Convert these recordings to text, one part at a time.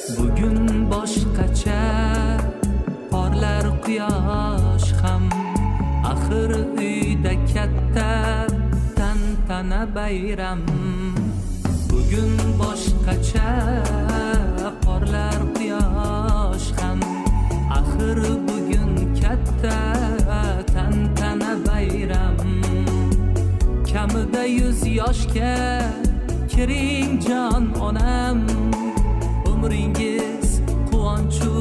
Bugun boshqacha porlar quyosh ham, axir uyda katta tantana bayram. Bugun boshqacha porlar quyosh ham, axir bugun katta tantana bayram. Kamida 100 yoshga kiring jon onam, umringiz quvonchu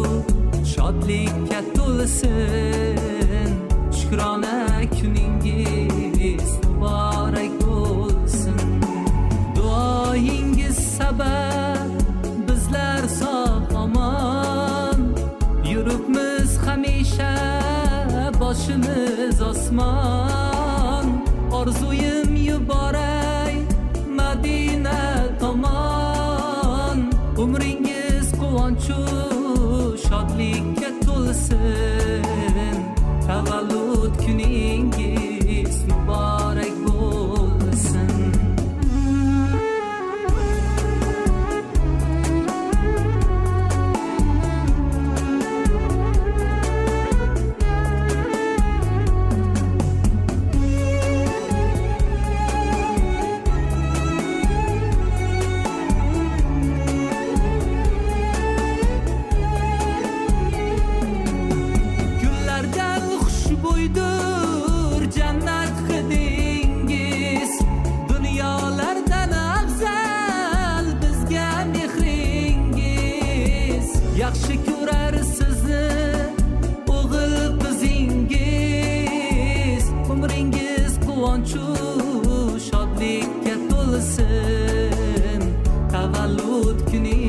shodlikka to'lsin. Shukrona kuningiz muborak bo'lsin. Duoyingiz sabab bizlar sog' omon, yuribmiz hamisha boshimiz osmon. Orzuyim yuboray Madina tomon, umringiz quvonchu shodlikka to'lsin. Tavallud kuningiz muborak bo'lsin. Buydur jannat hidingiz, dunyolardan afzal bizga mehringiz. Yaxshi ko'rar sizni o'g'il qizingiz, umringiz quvonchu shodlikka to'lsin. Tavallud kuni